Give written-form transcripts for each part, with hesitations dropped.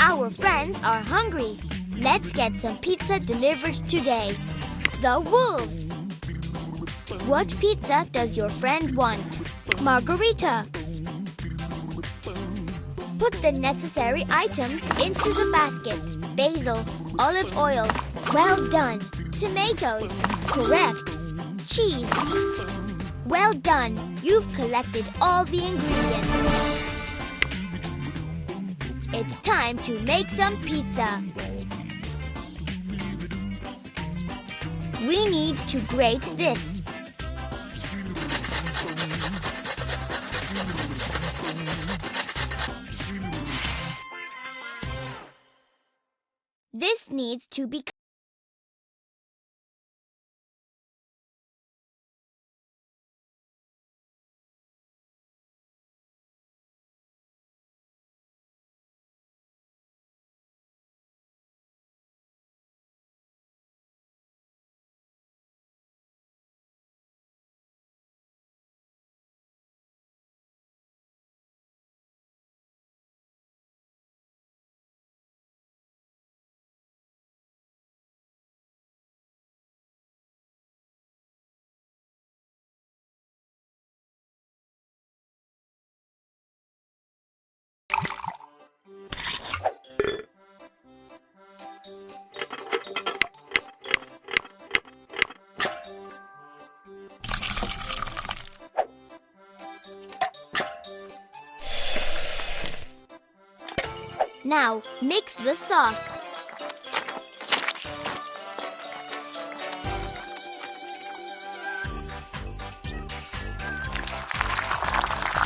Our friends are hungry. Let's get some pizza delivered today. The wolves. What pizza does your friend want? Margarita. Put the necessary items into the basket. Basil, olive oil. Well done. Tomatoes. Correct. Cheese. Well done. You've collected all the ingredients. It's time to make some pizza. We need to grate this. This needs to be Now, mix the sauce.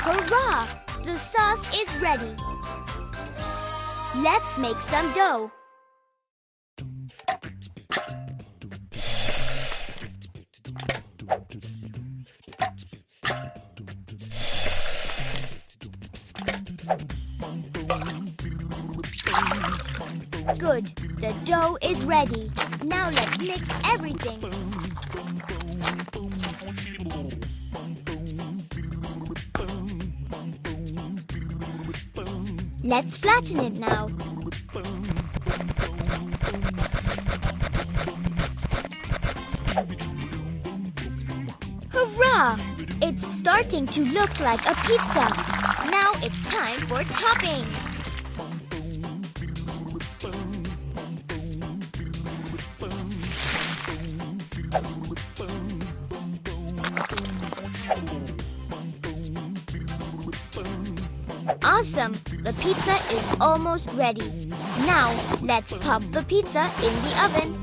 Hurrah! The sauce is ready. Let's make some dough. Good. The dough is ready. Now let's mix everything. Let's flatten it now. Hurrah! It's starting to look like a pizza. Now it's time for topping. Awesome! The pizza is almost ready. Now, let's pop the pizza in the oven.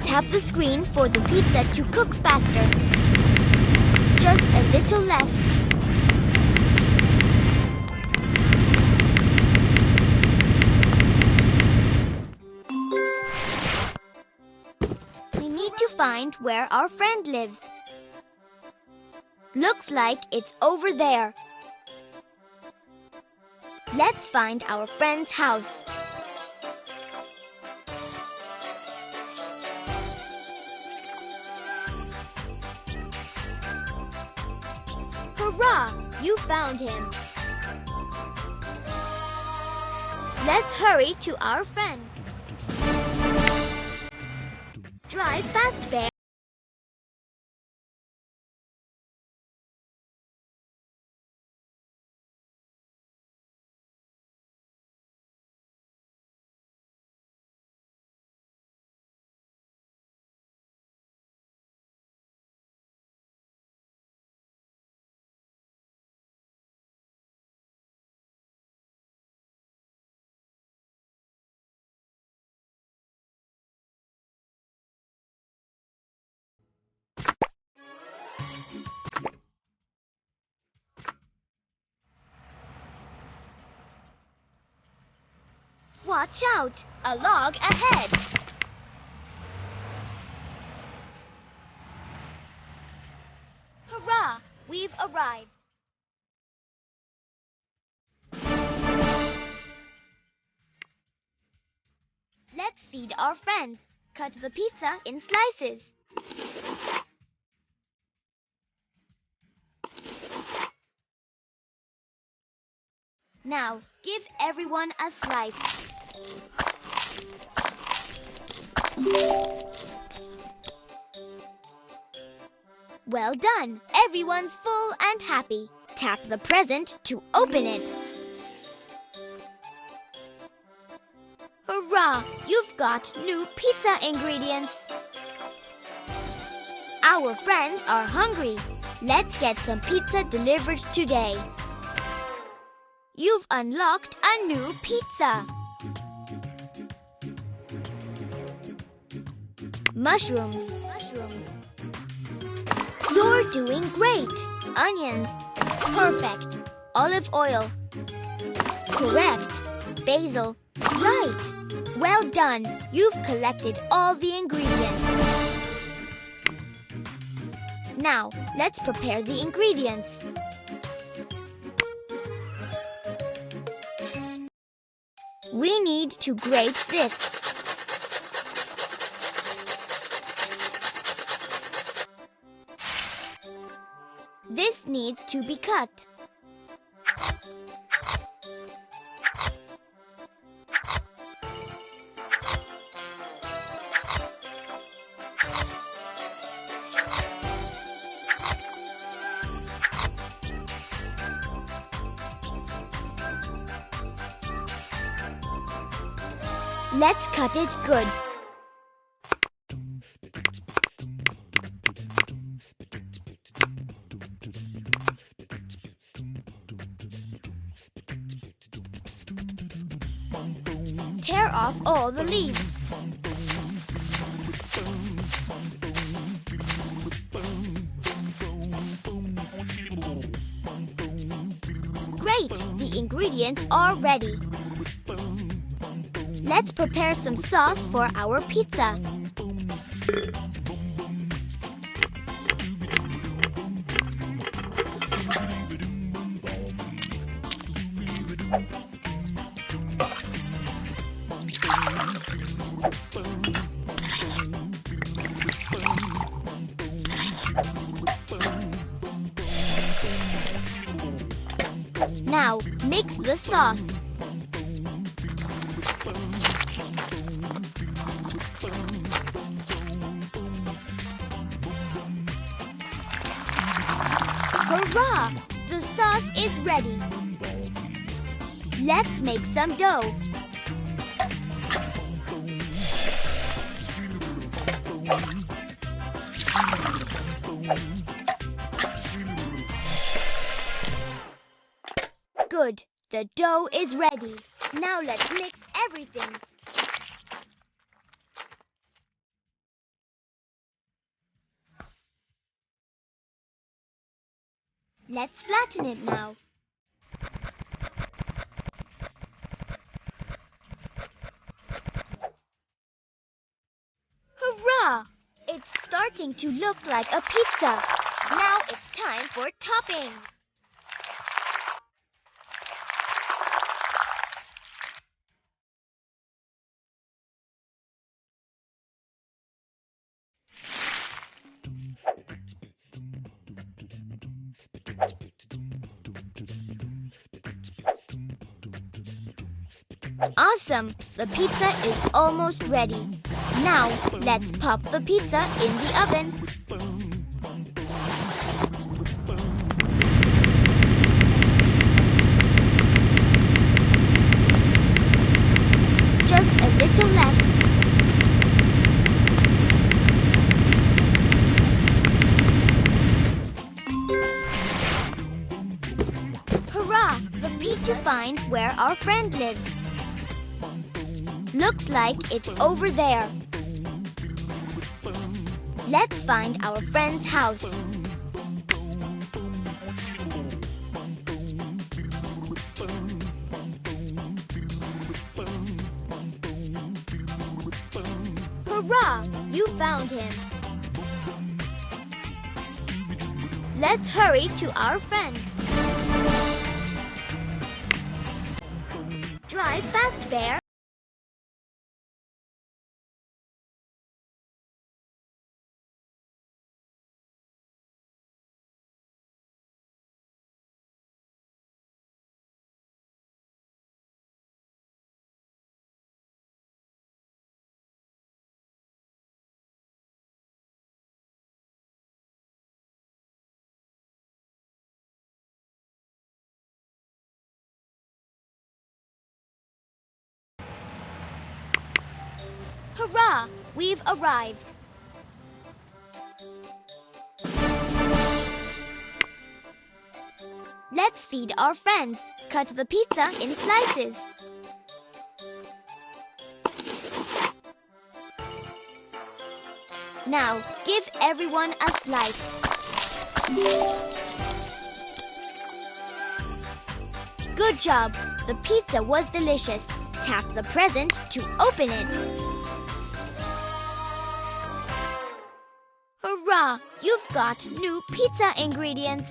Tap the screen for the pizza to cook faster. Just a little left. To find where our friend lives. Looks like it's over there. Let's find our friend's house. Hurrah! You found him. Let's hurry to our friend. Drive fast, Bear. Watch out! A log ahead! Hurrah! We've arrived. Let's feed our friends. cut the pizza in slices. Now, give everyone a slice. Well done! Everyone's full and happy. Tap the present to open it. Hurrah! You've got new pizza ingredients. Our friends are hungry. Let's get some pizza delivered today. You've unlocked a new pizza. Mushrooms. You're doing great. Onions. Perfect. Olive oil. Correct. Basil. Right. Well done. You've collected all the ingredients. Now, let's prepare the ingredients. We need to grate this. This needs to be cut. Let's cut it good. Tear off all the leaves. Great! The ingredients are ready. Let's prepare some sauce for our pizza. Now, mix the sauce. Hurrah! The sauce is ready. Let's make some dough. Good. The dough is ready. Now let's mix everything. Let's flatten it now. Hurrah! It's starting to look like a pizza. Now it's time for topping. Awesome! The pizza is almost ready. Now, let's pop the pizza in the oven. Just a little left. Hurrah! The peek to find where our friend lives. Looks like it's over there. Let's find our friend's house. Hurrah! You found him. Let's hurry to our friend. Drive fast, Bear. Hurrah! We've arrived. Let's feed our friends. Cut the pizza in slices. Now, give everyone a slice. Good job! The pizza was delicious. Tap the present to open it. Hurrah! You've got new pizza ingredients.